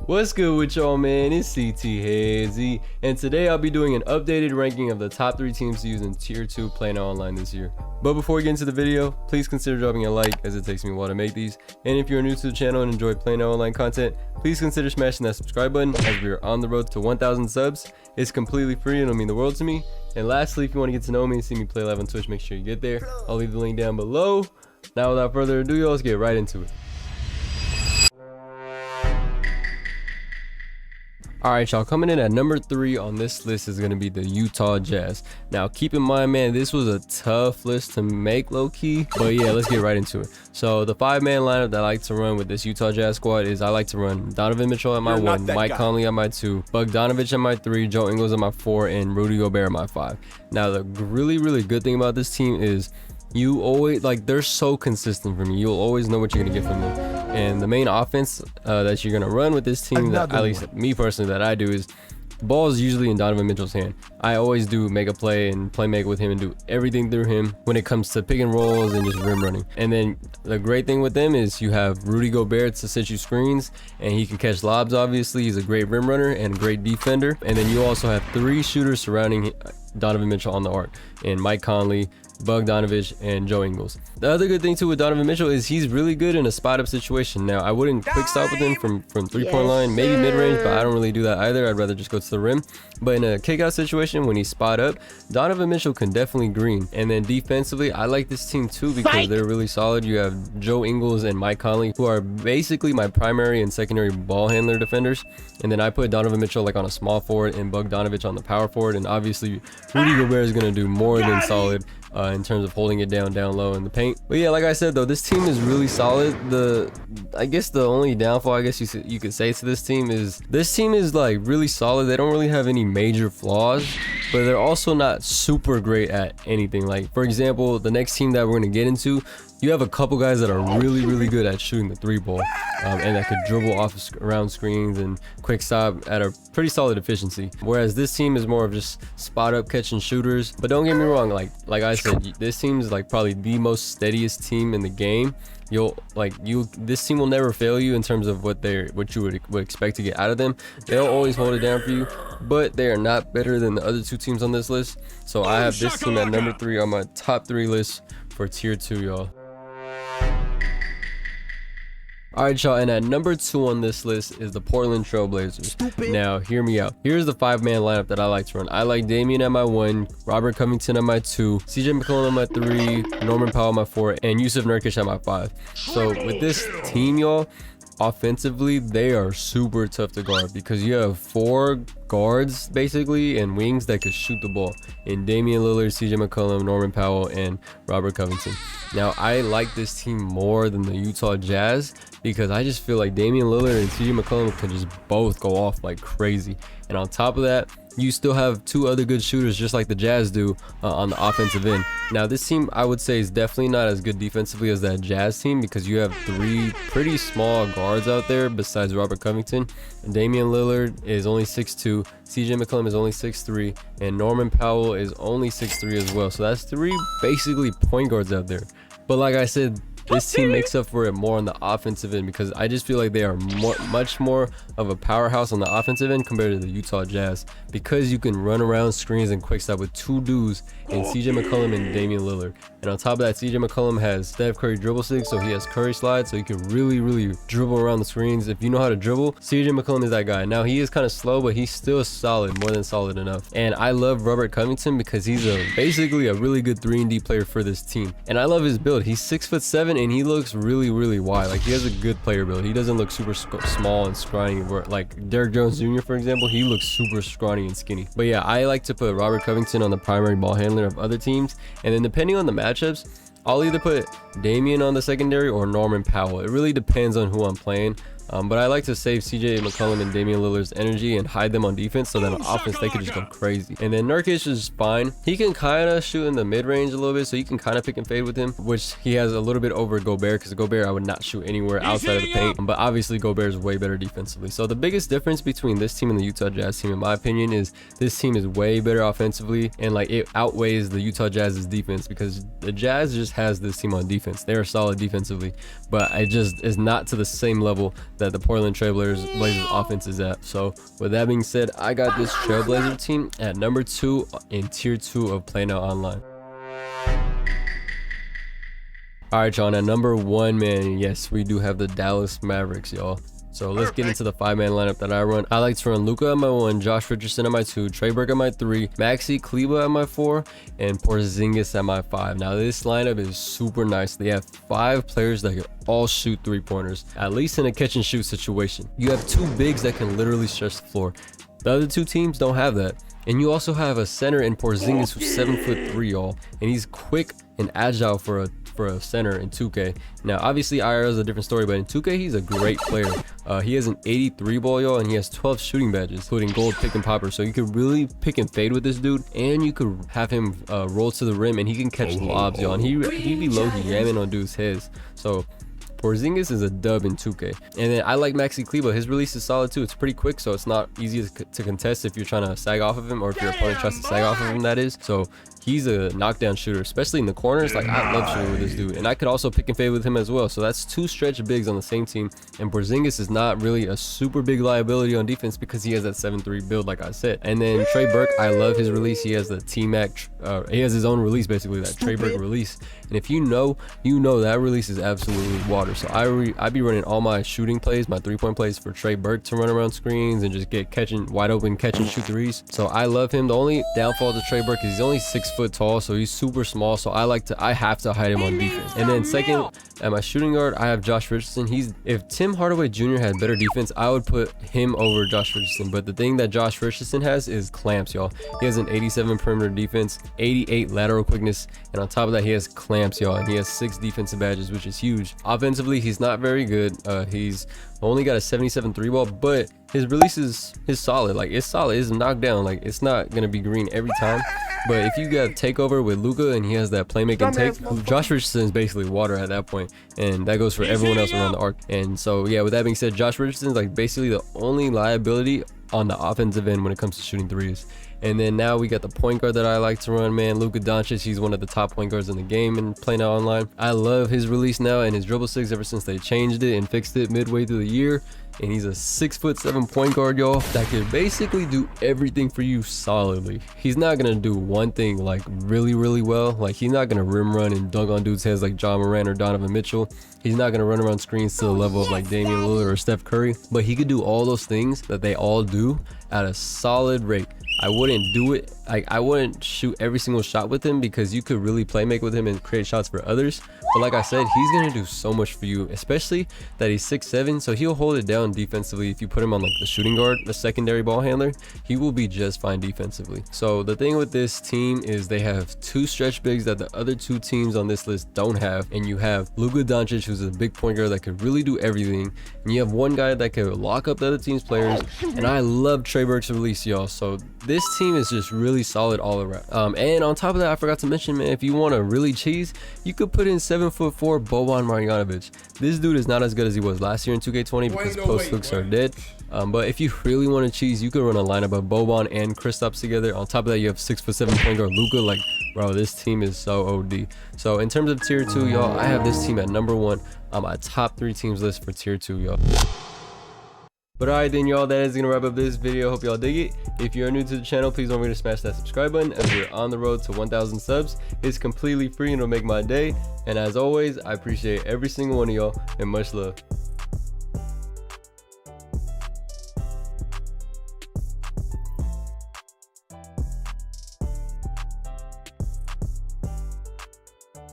What's good with y'all, man? It's CT Headsy, and today I'll be doing an updated ranking of the top 3 teams to use in Tier 2 PlayNow Online this year. But before we get into the video, please consider dropping a like, as it takes me a while to make these. And if you're new to the channel and enjoy PlayNow Online content, please consider smashing that subscribe button, as we are on the road to 1,000 subs. It's completely free and it'll mean the world to me. And lastly, if you want to get to know me and see me play live on Twitch, make sure you get there. I'll leave the link down below. Now without further ado, y'all, let's get right into it. Alright, y'all, coming in at number 3 on this list is going to be the Utah Jazz. Now, keep in mind, man, this was a tough list to make low-key, but yeah, let's get right into it. So, the 5-man lineup that I like to run with this Utah Jazz squad is I like to run Donovan Mitchell at my 1, Mike Conley at my 2, Bogdanovich at my 3, Joe Ingles at my 4, and Rudy Gobert at my 5. Now, the really good thing about this team is you always, like, they're so consistent for me. You'll always know what you're going to get from them. And the main offense that you're going to run with this team, that, at least me personally, that I do, is the ball is usually in Donovan Mitchell's hand. I always do make a play and play make with him and do everything through him when it comes to pick and rolls and just rim running. And then the great thing with them is you have Rudy Gobert to set you screens, and he can catch lobs. Obviously, he's a great rim runner and great defender. And then you also have 3 shooters surrounding Donovan Mitchell on the arc, and Mike Conley, Bogdanovich, and Joe Ingles. The other good thing too with Donovan Mitchell is he's really good in a spot up situation. Now, I wouldn't quick stop with him from 3-point line, maybe mid-range, but I don't really do that either. I'd rather just go to the rim. But in a kick-out situation, when he's spot up, Donovan Mitchell can definitely green. And then defensively, I like this team too because they're really solid. You have Joe Ingles and Mike Conley, who are basically my primary and secondary ball handler defenders. And then I put Donovan Mitchell like on a small forward and Bogdanovich on the power forward. And obviously, Rudy Gobert is going to do more than solid in terms of holding it down low in the paint. But yeah, like I said though, this team is really solid. I guess the only downfall, I guess you could say to this team is like really solid. They don't really have any major flaws, but they're also not super great at anything. Like, for example, the next team that we're going to get into, you have a couple guys that are really good at shooting the 3-ball and that could dribble off around screens and quick stop at a pretty solid efficiency. Whereas this team is more of just spot up catching shooters. But don't get me wrong, like I said, this team is like probably the most steadiest team in the game. This team will never fail you in terms of what you would expect to get out of them. They'll always hold it down for you, but they are not better than the other 2 teams on this list. So I have this team at number 3 on my top 3 list for tier 2, y'all. Alright, y'all, and at number 2 on this list is the Portland Trailblazers. Now, hear me out. Here's the 5-man lineup that I like to run. I like Damian at my 1, Robert Covington at my 2, CJ McCollum at my 3, Norman Powell at my 4, and Yusuf Nurkic at my 5. So with this team, y'all, offensively, they are super tough to guard because you have 4 guards basically and wings that could shoot the ball in Damian Lillard, CJ McCollum, Norman Powell, and Robert Covington. Now, I like this team more than the Utah Jazz because I just feel like Damian Lillard and CJ McCollum can just both go off like crazy. And on top of that, you still have 2 other good shooters just like the Jazz do on the offensive end. Now, this team, I would say, is definitely not as good defensively as that Jazz team because you have 3 pretty small guards out there besides Robert Covington. And Damian Lillard is only 6'2", CJ McCollum is only 6'3", and Norman Powell is only 6'3" as well. So that's 3 basically point guards out there. But like I said, this team makes up for it more on the offensive end because I just feel like they are much more of a powerhouse on the offensive end compared to the Utah Jazz because you can run around screens and quick stop with 2 dudes in CJ McCollum and Damian Lillard. And on top of that, CJ McCollum has Steph Curry dribble stick, so he has Curry slide, so he can really dribble around the screens. If you know how to dribble, CJ McCollum is that guy. Now, he is kind of slow, but he's still solid, more than solid enough. And I love Robert Covington because he's basically a really good 3-and-D player for this team. And I love his build. He's 6'7", and he looks really wide. Like, he has a good player build. He doesn't look super small and scrawny. Like Derrick Jones Jr., for example, he looks super scrawny and skinny. But yeah, I like to put Robert Covington on the primary ball handler of other teams. And then depending on the matchups, I'll either put Damian on the secondary or Norman Powell. It really depends on who I'm playing. But I like to save CJ McCollum and Damian Lillard's energy and hide them on defense so that on offense they can just go crazy. And then Nurkic is fine. He can kind of shoot in the mid-range a little bit, so you can kind of pick and fade with him, which he has a little bit over Gobert because Gobert I would not shoot anywhere outside of the paint. But obviously Gobert is way better defensively. So the biggest difference between this team and the Utah Jazz team, in my opinion, is this team is way better offensively, and like it outweighs the Utah Jazz's defense because the Jazz just has this team on defense. They are solid defensively, but it just is not to the same level that the Portland Trailblazers offense is at. So with that being said, I got this Trailblazer team at number 2 in tier 2 of PlayNow Online. All right, y'all, at number 1, man, yes, we do have the Dallas Mavericks, y'all. So let's get into the 5-man lineup that I run. I like to run Luka at my 1, Josh Richardson at my 2, Trey Burke at my 3, Maxi Kleber at my 4, and Porzingis at my 5. Now this lineup is super nice. They have 5 players that can all shoot 3-pointers, at least in a catch and shoot situation. You have 2 bigs that can literally stretch the floor. The other 2 teams don't have that. And you also have a center in Porzingis who's 7'3", y'all, and he's quick and agile for a center in 2K. Now obviously IRL is a different story, but in 2K he's a great player. He has an 83 ball, y'all, and he has 12 shooting badges, including gold pick and popper. So you could really pick and fade with this dude, and you could have him roll to the rim, and he can catch lobs, y'all, and he be low-key yamming on dudes' heads. So Porzingis is a dub in 2K. And then I like Maxi Kleber. His release is solid too. It's pretty quick, so it's not easy to contest if you're trying to sag off of him, or if your opponent tries to sag off of him, that is. So he's a knockdown shooter, especially in the corners. Like, I love shooting with this dude, and I could also pick and fade with him as well. So that's 2 stretch bigs on the same team, and Porzingis is not really a super big liability on defense because he has that 7'3" build, like I said. And then Trey Burke, I love his release. He has the T-Mac, he has his own release, basically, that Trey Burke release. And if you know that release is absolutely water. So I be running all my shooting plays, my 3-point plays, for Trey Burke to run around screens and just get wide open catch and shoot threes. So I love him. The only downfall to Trey Burke is he's only 6 foot tall, so he's super small. So I have to hide him on defense. And then second, at my shooting guard, I have Josh Richardson. If Tim Hardaway Jr. had better defense, I would put him over Josh Richardson. But the thing that Josh Richardson has is clamps, y'all. He has an 87 perimeter defense, 88 lateral quickness, and on top of that, he has clamps, y'all, and he has 6 defensive badges, which is huge. Offensively, he's not very good. He's only got a 77 3 ball, but his release is solid. Like, it's solid. It's knocked down. Like, it's not gonna be green every time. But if you got takeover with Luka and he has that playmaking take, Josh Richardson is basically water at that point, and that goes for everyone else around the arc. And so yeah, with that being said, Josh Richardson is like basically the only liability on the offensive end when it comes to shooting threes. And then now we got the point guard that I like to run, man, Luka Doncic. He's one of the top point guards in the game in PlayNow Online. I love his release now and his dribble 6 ever since they changed it and fixed it midway through the year. And he's a 6'7" point guard, y'all, that can basically do everything for you solidly. He's not gonna do one thing like really well. Like, he's not gonna rim run and dunk on dudes' heads like John Moran or Donovan Mitchell. He's not gonna run around screens to the level of like Damian Lillard or Steph Curry, but he could do all those things that they all do at a solid rate. I wouldn't do it, I wouldn't shoot every single shot with him because you could really play make with him and create shots for others. But like I said, he's gonna do so much for you, especially that he's 6'7", so he'll hold it down defensively. If you put him on like the shooting guard, the secondary ball handler, he will be just fine defensively. So the thing with this team is they have 2 stretch bigs that the other 2 teams on this list don't have, and you have Luka Doncic, who's a big point guard that could really do everything, and you have one guy that could lock up the other team's players. And I love Trey Burke's release, y'all. So this team is just really solid all around. And on top of that, I forgot to mention, man, if you want to really cheese, you could put in 7'4" Boban Marjanovic. This dude is not as good as he was last year in 2K20 because post looks are dead. But if you really want to cheese, you could run a lineup of Boban and Kristaps together. On top of that, you have 6'7" point guard Luka. Like, bro, this team is so OD. So in terms of tier 2, y'all, I have this team at number 1 on my top 3 teams list for tier 2, y'all. But alright then, y'all, that is gonna wrap up this video. Hope y'all dig it. If you're new to the channel, please don't forget to smash that subscribe button as we're on the road to 1,000 subs. It's completely free and it'll make my day. And as always, I appreciate every single one of y'all, and much love.